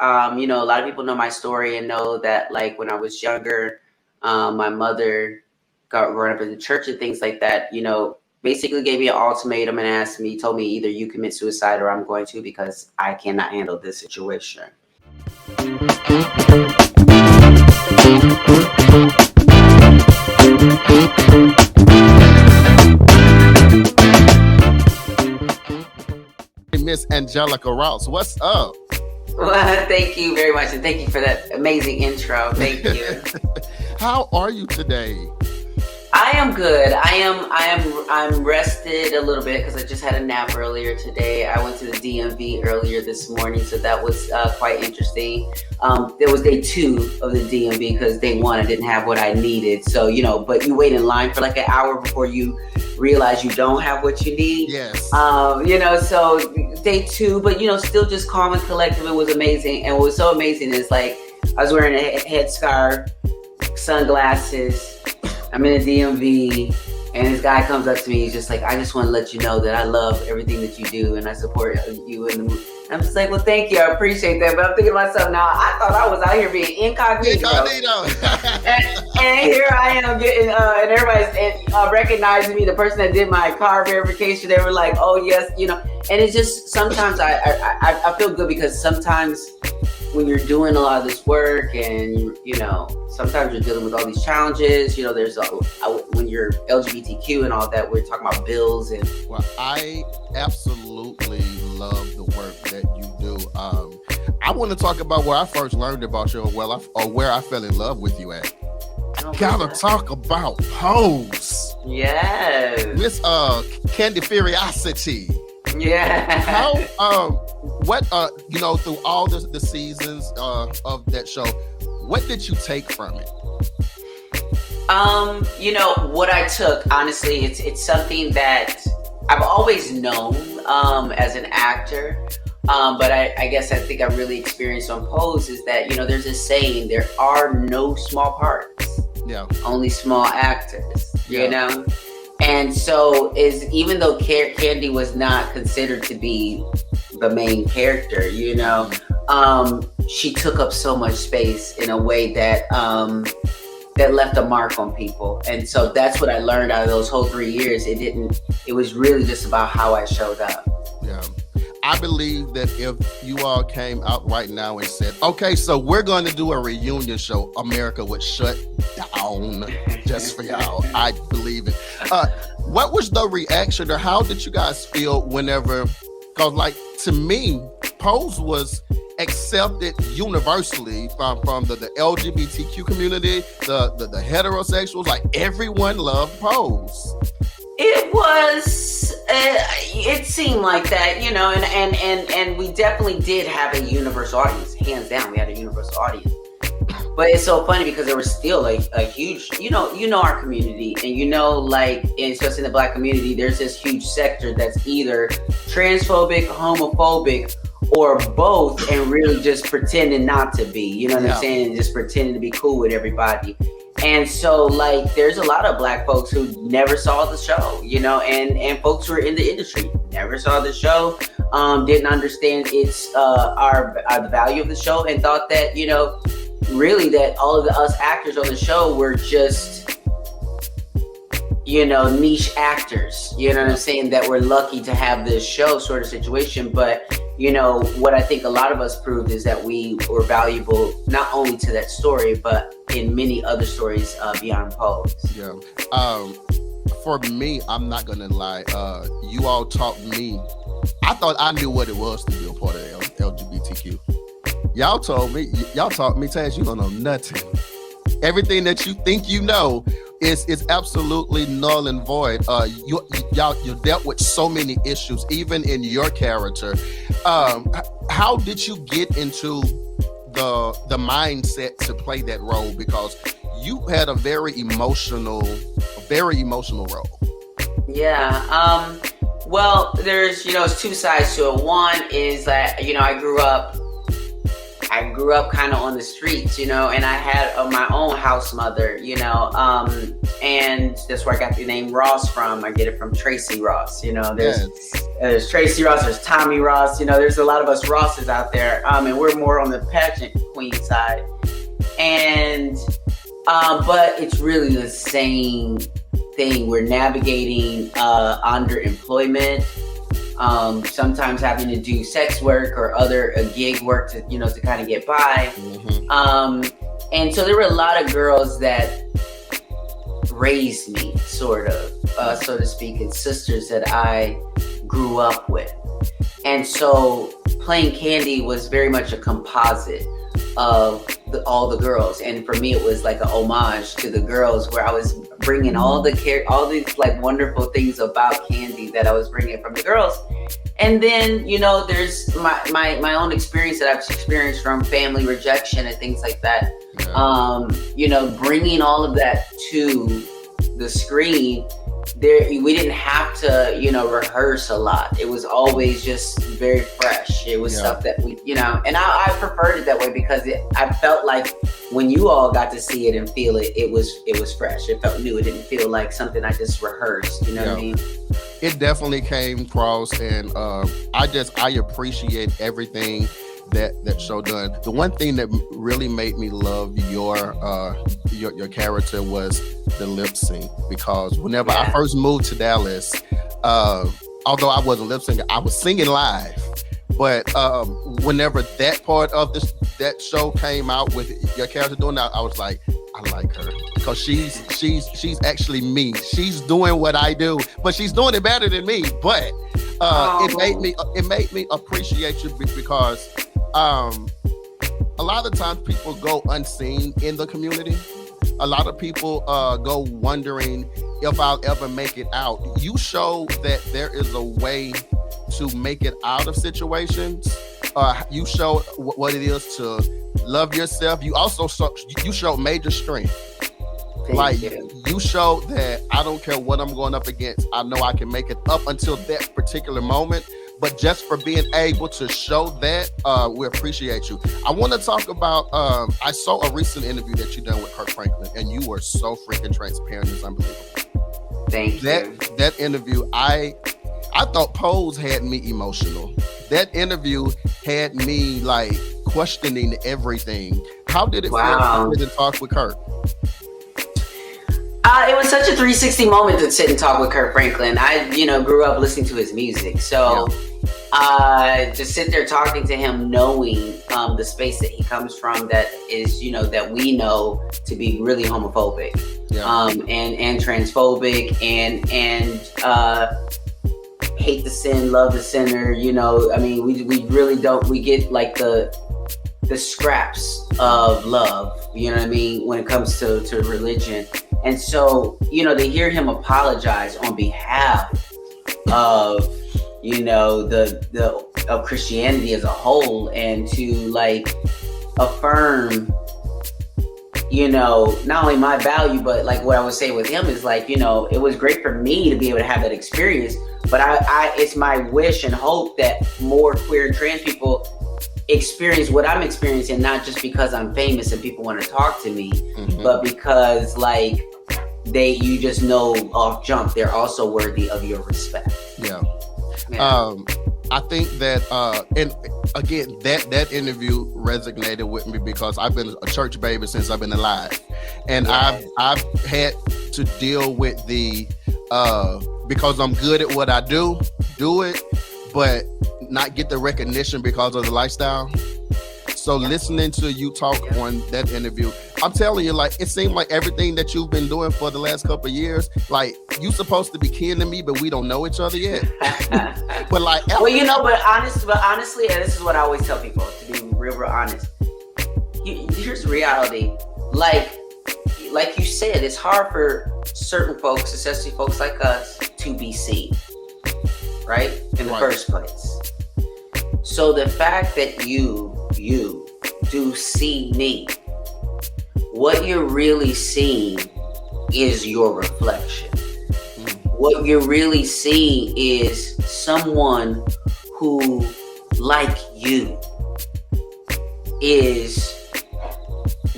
A lot of people know my story and know that, like, when I was younger, my mother got brought up in the church and things like that, basically gave me an ultimatum and told me either you commit suicide or I'm going to, because I cannot handle this situation. Miss Angelica Ross, what's up? Well, thank you very much, and thank you for that amazing intro. Thank you. How are you today? I am good. I'm rested a little bit because I just had a nap earlier today. I went to the DMV earlier this morning, so that was quite interesting. There was day 2 of the DMV because day 1 I didn't have what I needed. So, but you wait in line for like an hour before you realize you don't have what you need. Yes. So day 2, but still just calm and collective. It was amazing. And what was so amazing is, like, I was wearing a headscarf, sunglasses. I'm in a DMV, and this guy comes up to me. He's just like, I just want to let you know that I love everything that you do, and I support you in the movie. I'm just like, well, thank you. I appreciate that. But I'm thinking to myself now, I thought I was out here being incognito. and here I am getting, and everybody's recognizing me, the person that did my car verification. They were like, oh, yes, And it's just, sometimes I feel good because sometimes when you're doing a lot of this work and, sometimes you're dealing with all these challenges, there's when you're LGBTQ and all that, we're talking about bills and. Well, I absolutely love the work that you do. I want to talk about where I first learned about you, or where I fell in love with you at. Gotta talk about Pose. Yes. Miss Curiosity. Yeah. How through all the seasons of that show, what did you take from it? What I took, honestly, it's something that I've always known as an actor. But I guess I think I really experienced on Pose is that, there's a saying, there are no small parts. Yeah. Only small actors, And so even though Candy was not considered to be the main character, she took up so much space in a way that that left a mark on people. And so that's what I learned out of those whole 3 years. It was really just about how I showed up. Yeah. I believe that if you all came out right now and said, okay, so we're going to do a reunion show, America would shut down just for y'all. I believe it. What was the reaction, or how did you guys feel whenever, because like to me, Pose was accepted universally from the LGBTQ community, the heterosexuals, like everyone loved Pose. It was, it seemed like that, and we definitely did have a universal audience. Hands down, we had a universal audience. But it's so funny because there was still like a huge, our community, and and especially in the Black community, there's this huge sector that's either transphobic, homophobic, or both, and really just pretending not to be, you know what I'm saying? And just pretending to be cool with everybody. And so, like, there's a lot of Black folks who never saw the show, and folks who are in the industry never saw the show, didn't understand the value of the show, and thought that, really that all of us actors on the show were just, niche actors, you know what I'm saying, that we're lucky to have this show sort of situation. But, what I think a lot of us proved is that we were valuable not only to that story, but in many other stories beyond Pose. Yeah. For me, I'm not going to lie. You all taught me. I thought I knew what it was to be a part of LGBTQ. Y'all taught me, Taz, you don't know nothing. Everything that you think you know is absolutely null and void. You dealt with so many issues, even in your character. How did you get into the mindset to play that role? Because you had a very emotional role. Yeah. Well, there's, it's two sides to it. One is that, I grew up I grew up kind of on the streets, you know, and I had my own house mother, you know, and that's where I got the name Ross from. I get it from Tracy Ross, you know. There's Tracy Ross, there's Tommy Ross, you know. There's a lot of us Rosses out there, and we're more on the pageant queen side, and but it's really the same thing. We're navigating underemployment. Sometimes having to do sex work or other gig work to, you know, to kind of get by. And so there were a lot of girls that raised me, sort of, so to speak, and sisters that I grew up with. And so playing Candy was very much a composite of all the girls, and for me it was like a homage to the girls, where I was bringing all these like wonderful things about Candy that I was bringing from the girls. And then, you know, there's my own experience that I've experienced from family rejection and things like that. You know, bringing all of that to the screen. We didn't have to, you know, rehearse a lot. It was always just very fresh. It was stuff that we, you know, and I preferred it that way because I felt like when you all got to see it and feel it, it was fresh. It felt new. It didn't feel like something I just rehearsed. You know what I mean? It definitely came across, and I appreciate everything that show done. The one thing that really made me love your character was the lip sync, because whenever I first moved to Dallas, although I wasn't lip syncing, I was singing live. But whenever that part of that show came out with your character doing that, I was like, I like her because she's actually me. She's doing what I do, but she's doing it better than me. But it made me appreciate you because a lot of times people go unseen in the community. A lot of people go wondering if I'll ever make it out. You show that there is a way to make it out of situations. You show what it is to love yourself. You also show major strength. You show that I don't care what I'm going up against. I know I can make it up until that particular moment. But just for being able to show that, we appreciate you. I want to talk about, I saw a recent interview that you done with Kirk Franklin, and you were so freaking transparent. It's unbelievable. Thank you. That interview, I thought Pose had me emotional. That interview had me like questioning everything. How did it feel to talk with Kirk? It was such a 360 moment to sit and talk with Kirk Franklin. I, grew up listening to his music. So to sit there talking to him, knowing the space that he comes from, that is, that we know to be really homophobic and transphobic and hate the sin, love the sinner. We really don't. We get like the scraps of love, when it comes to religion. And so, to hear him apologize on behalf of, of Christianity as a whole, and to like affirm, not only my value, but like what I would say with him is like, it was great for me to be able to have that experience. But I it's my wish and hope that more queer and trans people experience what I'm experiencing, not just because I'm famous and people want to talk to me, but because like you just know off jump, they're also worthy of your respect. I think that and again that interview resonated with me because I've been a church baby since I've been alive, and I've had to deal with the because I'm good at what I do it, but not get the recognition because of the lifestyle. So listening to you talk on that interview, I'm telling you, like, it seemed like everything that you've been doing for the last couple of years, like, you supposed to be kin to me, but we don't know each other yet. But like, but honestly, and this is what I always tell people, to be real honest. Here's the reality. Like you said, it's hard for certain folks, especially folks like us, to be seen, right? In the first place. So the fact that you do see me, what you're really seeing is your reflection. What you're really seeing is someone who, like you, is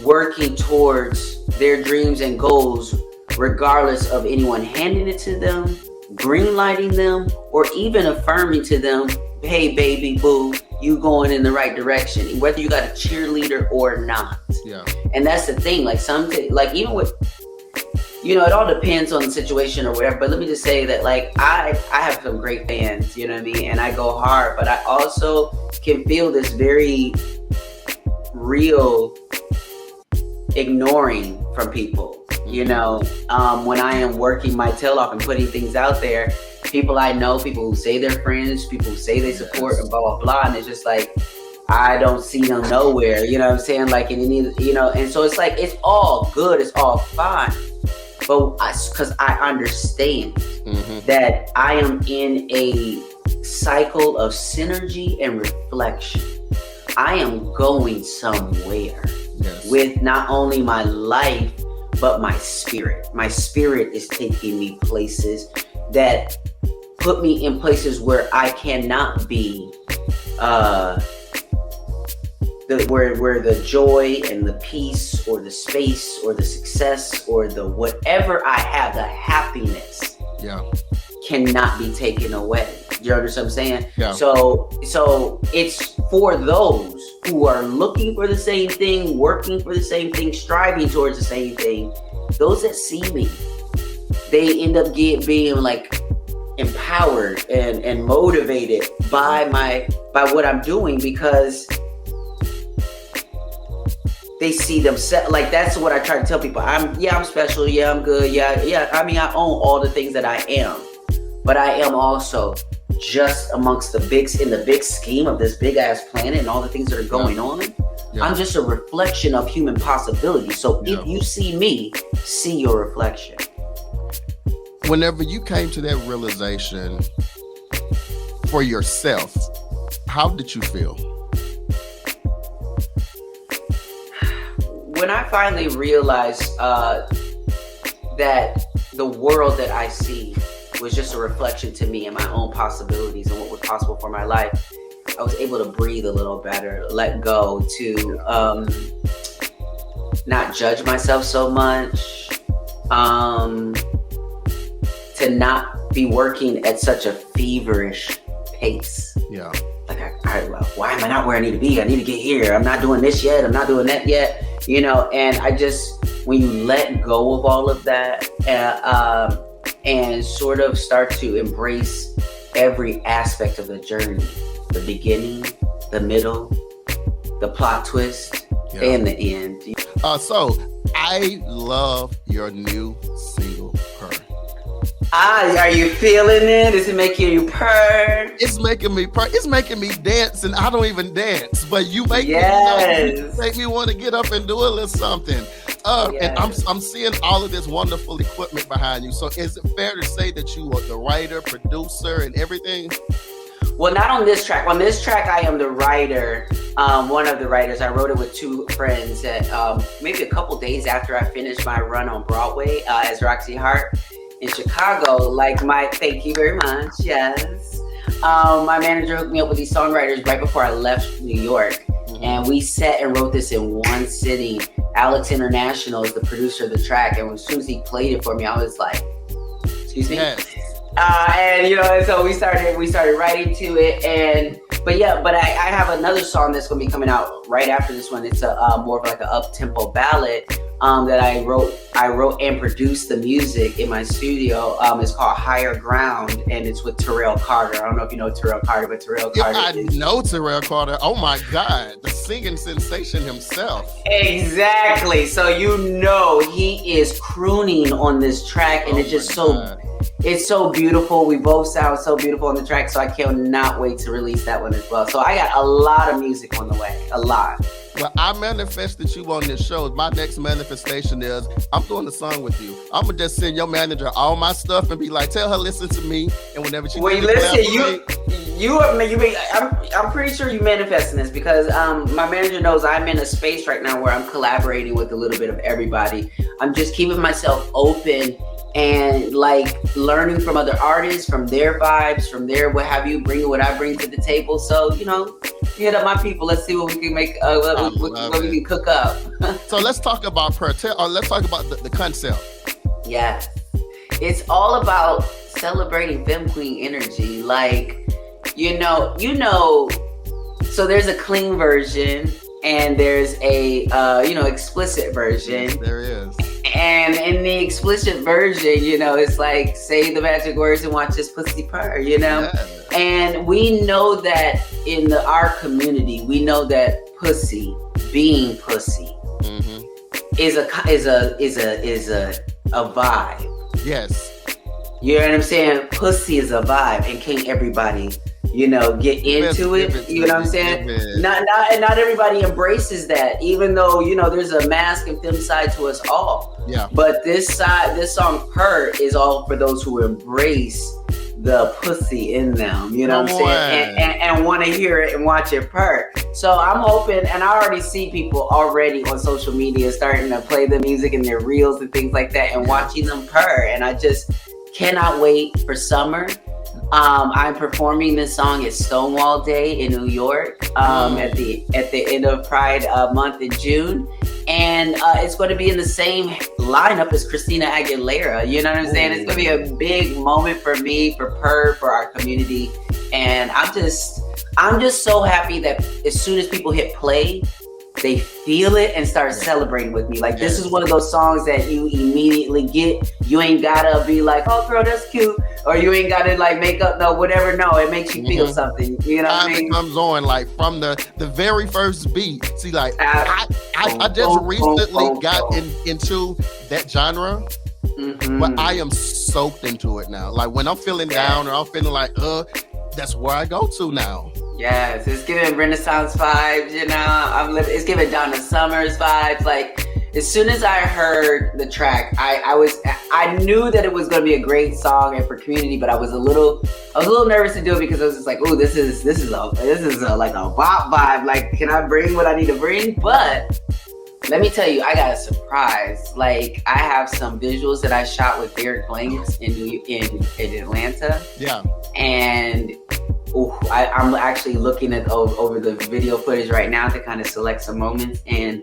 working towards their dreams and goals, regardless of anyone handing it to them, greenlighting them, or even affirming to them, hey, baby, boo, you going in the right direction, whether you got a cheerleader or not. Yeah. And that's the thing. Like like even with, you know, it all depends on the situation or whatever. But let me just say that, like, I have some great fans, you know what I mean? And I go hard, but I also can feel this very real ignoring from people, you know, when I am working my tail off and putting things out there. People I know, people who say they're friends, people who say they support, and blah, blah, blah. And it's just like, I don't see them nowhere, you know what I'm saying? Like, in any, you know, and so it's like, it's all good, it's all fine. But because I understand that I am in a cycle of synergy and reflection. I am going somewhere with not only my life, but my spirit. My spirit is taking me places that put me in places where I cannot be, where the joy and the peace or the space or the success or the whatever I have, the happiness cannot be taken away. You understand what I'm saying? Yeah. So it's for those who are looking for the same thing, working for the same thing, striving towards the same thing. Those that see me, they end up being like empowered and motivated by what I'm doing, because they see themselves. Like, that's what I try to tell people. I'm special. Yeah, I'm good. Yeah. I mean, I own all the things that I am, but I am also just amongst in the big scheme of this big ass planet and all the things that are going on. Yeah. I'm just a reflection of human possibility. So if you see me, see your reflection. Whenever you came to that realization for yourself, how did you feel? When I finally realized that the world that I see was just a reflection to me and my own possibilities and what was possible for my life, I was able to breathe a little better, let go, to not judge myself so much, to not be working at such a feverish pace. Yeah. Like, why am I not where I need to be? I need to get here. I'm not doing this yet. I'm not doing that yet. You know, and I just, when you let go of all of that and sort of start to embrace every aspect of the journey, the beginning, the middle, the plot twist, and the end. So I love your new single, Purr. Are you feeling it? Is it making you purr? It's making me purr. It's making me dance, and I don't even dance. But you make me want to get up and do a little something. And I'm seeing all of this wonderful equipment behind you. So is it fair to say that you are the writer, producer, and everything? Well, not on this track. On this track, I am the writer. One of the writers. I wrote it with two friends that maybe a couple days after I finished my run on Broadway as Roxy Hart in Chicago. Thank you very much. Yes. My manager hooked me up with these songwriters right before I left New York. And we sat and wrote this in one sitting. Alex International is the producer of the track. And as soon as he played it for me, I was like, excuse me? Yes. And so we started writing to it, but I have another song that's gonna be coming out right after this one. It's a more of like an up-tempo ballad that I wrote and produced the music in my studio. It's called Higher Ground, and it's with Terrell Carter. I don't know if you know Terrell Carter, but Terrell Carter. I know Terrell Carter. Oh my God, the singing sensation himself. Exactly. So he is crooning on this track, and it's just so. It's so beautiful. We both sound so beautiful on the track, so I cannot wait to release that one as well. So I got a lot of music on the way, a lot. Well, I manifested you on this show. My next manifestation is I'm doing the song with you. I'm gonna just send your manager all my stuff and be like, tell her listen to me, and whenever she. Well, I'm pretty sure you manifesting this because my manager knows I'm in a space right now where I'm collaborating with a little bit of everybody. I'm just keeping myself open and learning from other artists, from their vibes, from their what have you, bringing what I bring to the table. So, hit up my people. Let's see what we can make. What we can cook up. So let's talk about Purr. Let's talk about the concept. Yes, it's all about celebrating femme queen energy. Like, you know. So there's a clean version and there's a explicit version. Yes, there is. And in the explicit version, it's like, say the magic words and watch this pussy purr, Yeah. And we know that in our community, we know that pussy, being pussy, is a vibe. Yes. You know what I'm saying? Pussy is a vibe, and can't everybody, get into it. You know what I'm saying? Not everybody embraces that, even though, there's a mask and femme side to us all. Yeah. But this song Purr is all for those who embrace the pussy in them, you know what I'm saying? And want to hear it and watch it purr. So I'm hoping, and I already see people already on social media starting to play the music in their reels and things like that and watching them purr. And I just cannot wait for summer. I'm performing this song at Stonewall Day in New York at the end of Pride month in June. And it's going to be in the same lineup as Christina Aguilera. You know what I'm saying? It's going to be a big moment for me, for Purr, for our community. And I'm just so happy that as soon as people hit play, they feel it and start celebrating with me. Like, this is one of those songs that you immediately get. You ain't gotta be like, oh girl, that's cute. Or you ain't gotta like make up, whatever. No, it makes you feel something. You know what I mean? It comes on like from the very first beat. See, like I just recently got into that genre. But I am soaked into it now. Like when I'm feeling down or I'm feeling like, that's where I go to now. Yes, it's giving Renaissance vibes, it's giving Donna Summers vibes. Like, as soon as I heard the track, I knew that it was going to be a great song and for community, but I was a little nervous to do it because I was just like, oh, this is like a bop vibe. Like, can I bring what I need to bring? But let me tell you, I got a surprise. Like, I have some visuals that I shot with Derek Blanks in Atlanta. Yeah. And I'm actually looking at over the video footage right now to kind of select some moments, and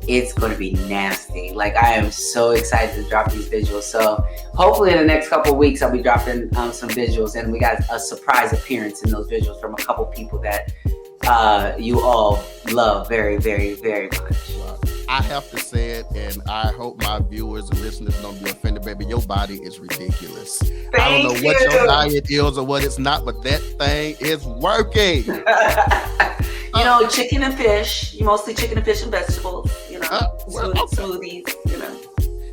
it's going to be nasty. Like, I am so excited to drop these visuals. So hopefully in the next couple of weeks, I'll be dropping some visuals, and we got a surprise appearance in those visuals from a couple people that you all love very, very, very much. I have to say it, and I hope my viewers and listeners don't be offended, baby. Your body is ridiculous. I don't know what your diet is or what it's not, but that thing is working. Chicken and fish. Mostly chicken and fish and vegetables. Smoothies.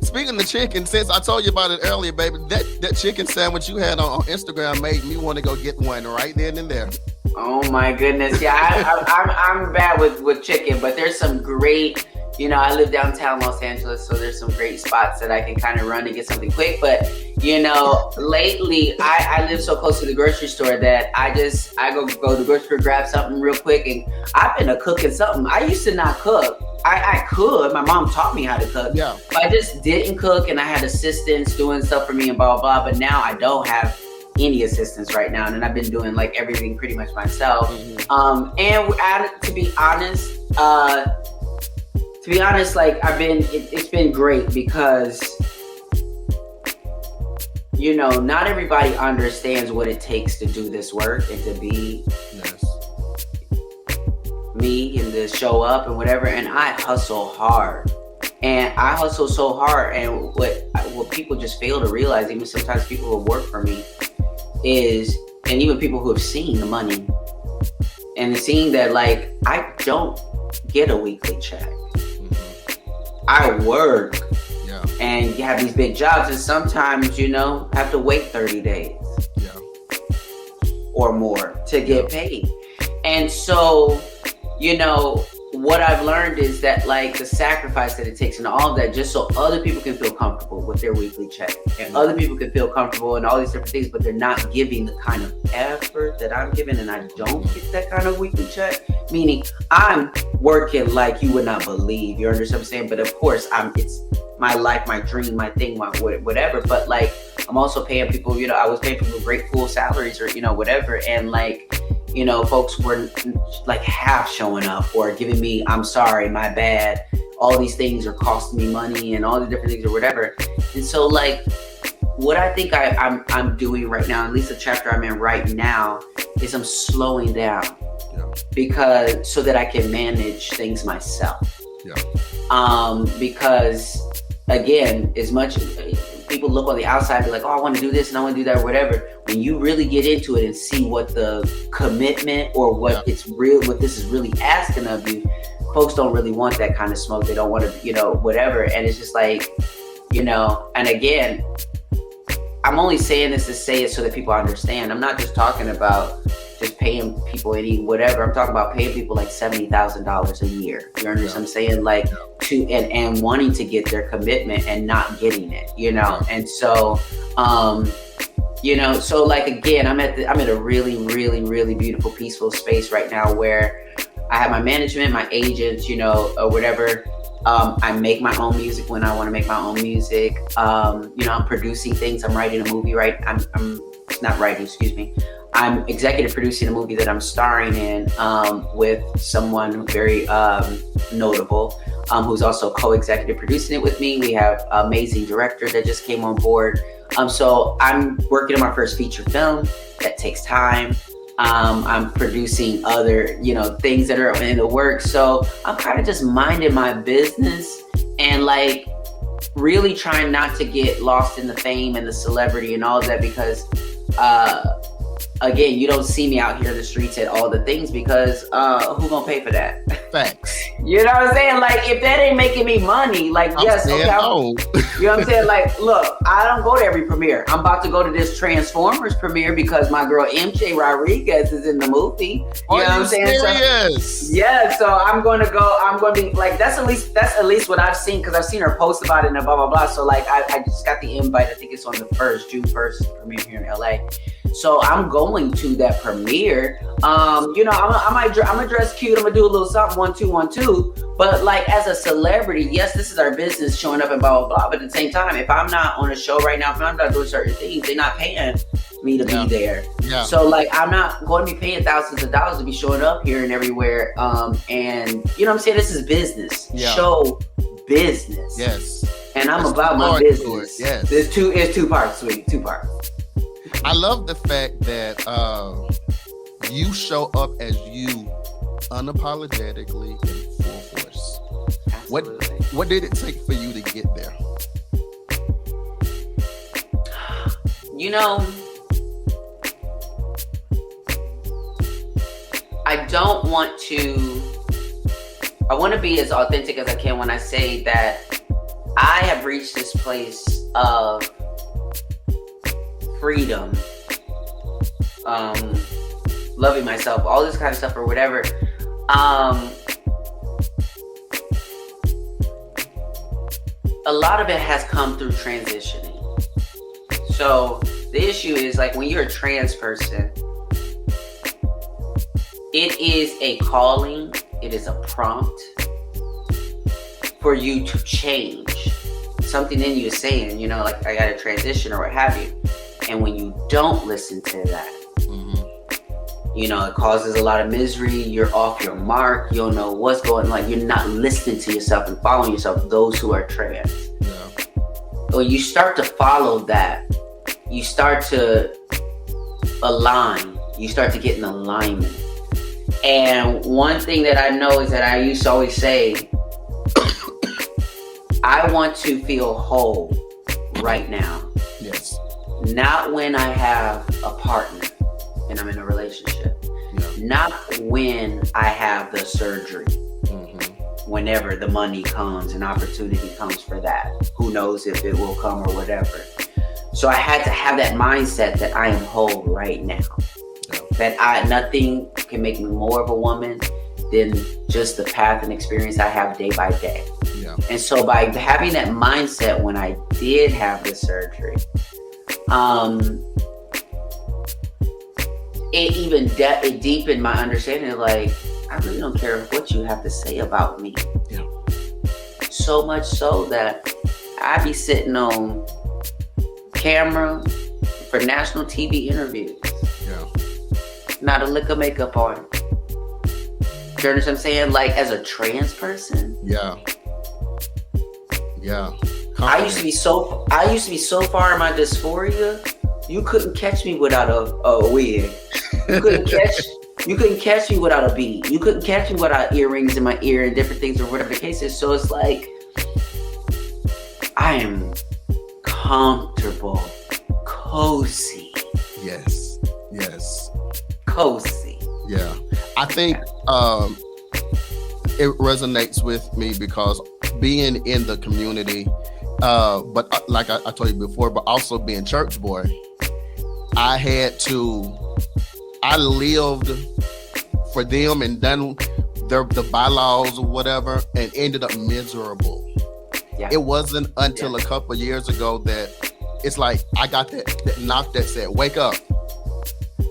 Speaking of chicken, since I told you about it earlier, baby, that chicken sandwich you had on Instagram made me want to go get one right then and there. Oh my goodness! Yeah, I'm bad with chicken, but there's some great. I live downtown Los Angeles, so there's some great spots that I can kind of run and get something quick. But, lately I live so close to the grocery store that I go to the grocery store, grab something real quick. And I've been cooking something. I used to not cook. I could. My mom taught me how to cook. Yeah. But I just didn't cook, and I had assistants doing stuff for me and blah, blah, blah. But now I don't have any assistance right now. And I've been doing like everything pretty much myself. And to be honest, like it's been great because, not everybody understands what it takes to do this work and to be me and to show up and whatever. And I hustle hard, and I hustle so hard. And what people just fail to realize, even sometimes people who work for me, and even people who have seen the money and seeing that, like, I don't get a weekly check. I work and you have these big jobs, and sometimes, have to wait 30 days or more to get paid. And so, what I've learned is that, like, the sacrifice that it takes and all of that, just so other people can feel comfortable with their weekly check and other people can feel comfortable and all these different things, but they're not giving the kind of effort that I'm giving, and I don't get that kind of weekly check. Meaning I'm working like you would not believe. You understand what I'm saying? But of course, it's my life, my dream, my thing, my whatever. But like, I'm also paying people, I was paying people great full salaries or, whatever. And like, folks were like half showing up or giving me, I'm sorry, my bad. All these things are costing me money and all the different things or whatever. And so like, what I think I'm doing right now, at least the chapter I'm in right now, is I'm slowing down because so that I can manage things myself. Because again, as much people look on the outside and be like, oh, I want to do this and I want to do that or whatever. When you really get into it and see what the commitment or what this is really asking of you, folks don't really want that kind of smoke. They don't want to, whatever. And it's just like, and again, I'm only saying this to say it so that people understand. I'm not just talking about just paying people any whatever. I'm talking about paying people like $70,000 a year. You understand what I'm saying? Like and wanting to get their commitment and not getting it, And so, so like again, I'm at a really, really, really beautiful, peaceful space right now where I have my management, my agents, or whatever. I make my own music when I want to make my own music. I'm producing things. I'm writing a movie, right? I'm not writing, excuse me. I'm executive producing a movie that I'm starring in with someone very notable who's also co-executive producing it with me. We have an amazing director that just came on board. So I'm working on my first feature film. That takes time. I'm producing other, things that are in the works. So I'm kind of just minding my business and like really trying not to get lost in the fame and the celebrity and all of that because, again, you don't see me out here in the streets at all the things because who gonna pay for that? Facts. You know what I'm saying? Like, if that ain't making me money, like, yes, okay. You know what I'm saying? Like, look, I don't go to every premiere. I'm about to go to this Transformers premiere because my girl MJ Rodriguez is in the movie. You know what I'm saying? Serious? So, yeah, so I'm going to be like, that's at least what I've seen because I've seen her post about it and blah, blah, blah. So, like, I just got the invite. I think it's on the June 1st premiere here in LA. So I'm going to that premiere. I'm gonna dress cute. I'm gonna do a little something, 1 2 1 2. But like as a celebrity, yes, this is our business showing up and blah blah blah. But at the same time, if I'm not on a show right now, if I'm not doing certain things, they're not paying me to be there. Yeah. So like I'm not going to be paying thousands of dollars to be showing up here and everywhere. And you know what I'm saying? This is business. Yeah. Show business. Yes. And I'm about my business. Yes. It's two parts, sweetie. 2 parts. I love the fact that you show up as you unapologetically in full force. Absolutely. What did it take for you to get there? I want to be as authentic as I can when I say that I have reached this place of freedom, loving myself, all this kind of stuff or whatever. A lot of it has come through transitioning. So the issue is like when you're a trans person, it is a calling, it is a prompt for you to change. Something in you is saying, like I gotta transition or what have you. And when you don't listen to that, it causes a lot of misery. You're off your mark. You don't know what's going on. Like, you're not listening to yourself and following yourself, those who are trans. Yeah. When you start to follow that, you start to align. You start to get in alignment. And one thing that I know is that I used to always say, I want to feel whole right now. Yes. Not when I have a partner and I'm in a relationship. Yeah. Not when I have the surgery. Whenever the money comes and opportunity comes for that. Who knows if it will come or whatever. So I had to have that mindset that I am whole right now. Yeah. That nothing can make me more of a woman than just the path and experience I have day by day. Yeah. And so by having that mindset when I did have the surgery, it deepened my understanding of like, I really don't care what you have to say about me. Yeah. So much so that I be sitting on camera for national TV interviews. Yeah. not a lick of makeup on. Do you understand what I'm saying? Like, as a trans person, Yeah. I used to be so far in my dysphoria, you couldn't catch me without a wig. You couldn't catch me without a bead. You couldn't catch me without earrings in my ear and different things or whatever the case is. So it's like, I am comfortable, cozy. Yes. Cozy. Yeah. I think it resonates with me because being in the community, but like I told you before, but also being church boy, I lived for them and done the bylaws or whatever and ended up miserable. Yeah. It wasn't until a couple of years ago that it's like I got that knock that said, wake up.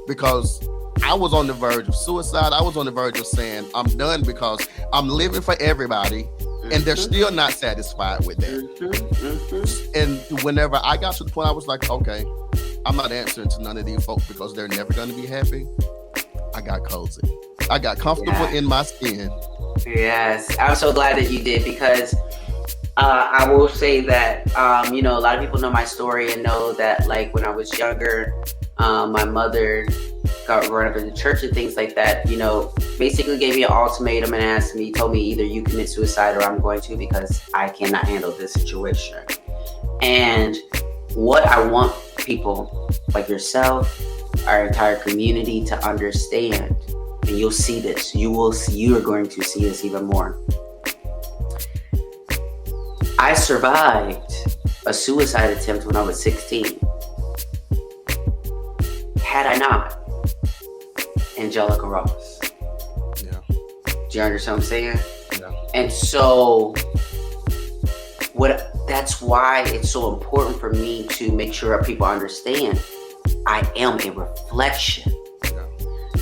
Because I was on the verge of suicide. I was on the verge of saying, I'm done because I'm living for everybody. And they're still not satisfied with that. And whenever I got to the point, I was like, okay, I'm not answering to none of these folks because they're never going to be happy. I got cozy. I got comfortable in my skin. Yes. I'm so glad that you did because I will say that, a lot of people know my story and know that, like, when I was younger, my mother got run up in the church and things like that, basically gave me an ultimatum and told me either you commit suicide or I'm going to because I cannot handle this situation. And what I want people like yourself, our entire community to understand, and you'll see this, you are going to see this even more. I survived a suicide attempt when I was 16. Had I not, Angelica Ross. Yeah. Do you understand what I'm saying? Yeah. And so that's why it's so important for me to make sure people understand I am a reflection. Yeah.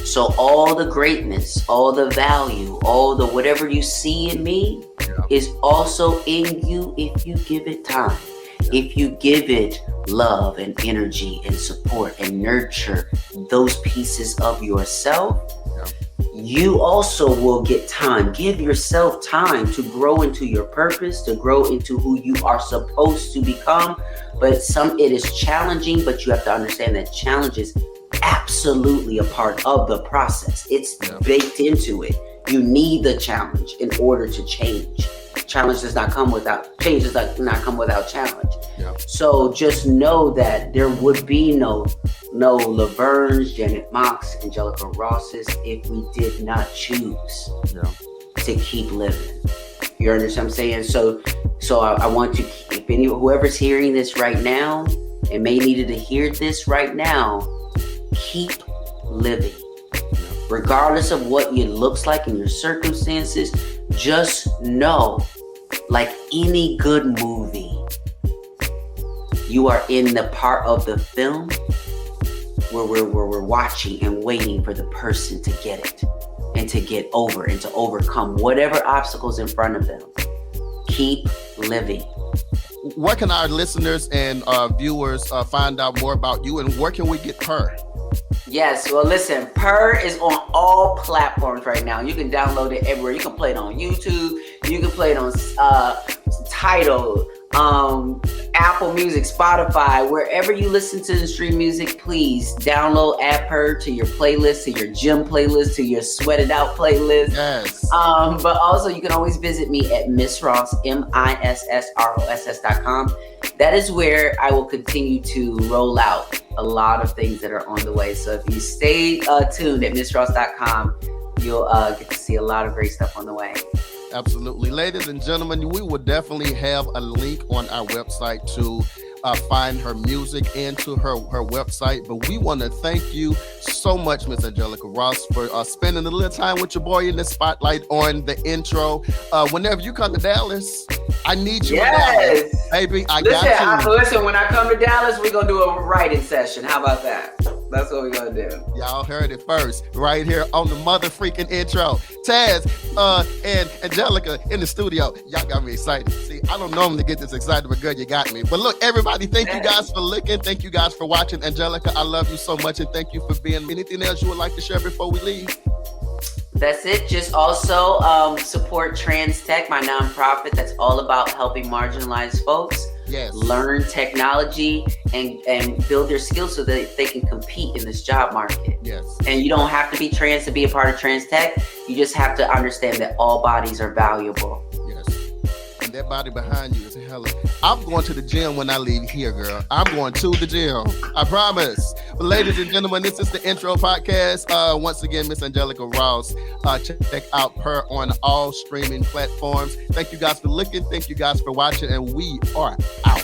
So all the greatness, all the value, all the whatever you see in me is also in you if you give it time. If you give it love and energy and support and nurture those pieces of yourself, you also will get time. Give yourself time to grow into your purpose, to grow into who you are supposed to become. But it is challenging, but you have to understand that challenge is absolutely a part of the process. It's baked into it. You need the challenge in order to change. Change does not come without challenge. Yeah. So just know that there would be no Laverne's, Janet Mock's, Angelica Ross's if we did not choose to keep living. You understand what I'm saying? So I want to, whoever's hearing this right now and may needed to hear this right now, keep living. Regardless of what it looks like in your circumstances, just know, like any good movie, you are in the part of the film where we're watching and waiting for the person to get it and to get over and to overcome whatever obstacles in front of them. Keep living. Where can our listeners and viewers find out more about you, and where can we get Purr? Yes, well, listen, Purr is on all platforms right now. You can download it everywhere. You can play it on YouTube. You can play it on Tidal, Apple Music, Spotify, wherever you listen to and stream music. Please download add Purr to your playlist, to your gym playlist, to your sweated out playlist. Yes. But also you can always visit me at Miss Ross, MISSROSS.com. That is where I will continue to roll out a lot of things that are on the way. So if you stay tuned at MissRoss.com, you'll get to see a lot of great stuff on the way. Absolutely. Ladies and gentlemen, we will definitely have a link on our website to find her music and to her website. But we want to thank you so much, Miss Angelica Ross, for spending a little time with your boy in the spotlight on the intro. Whenever you come to Dallas, I need you. Yes. Baby, I got you. Listen, when I come to Dallas, we're going to do a writing session. How about that? That's what we're gonna do. Y'all heard it first, right here on the mother freaking intro. Taz and Angelica in the studio. Y'all got me excited. See, I don't normally get this excited, but girl, you got me. But look, everybody, thank you guys for looking. Thank you guys for watching. Angelica, I love you so much, and thank you for being. Anything else you would like to share before we leave? That's it. Just also support Trans Tech, my nonprofit that's all about helping marginalized folks learn technology and build their skills so that they can compete in this job market. Yes. And you don't have to be trans to be a part of Trans Tech. You just have to understand that all bodies are valuable. Yes. And that body behind you is hella. I'm going to the gym when I leave here, girl. I'm going to the gym. I promise. But ladies and gentlemen, this is the Intro Podcast. Once again, Miss Angelica Ross. Check out Purr on all streaming platforms. Thank you guys for looking. Thank you guys for watching. And we are out.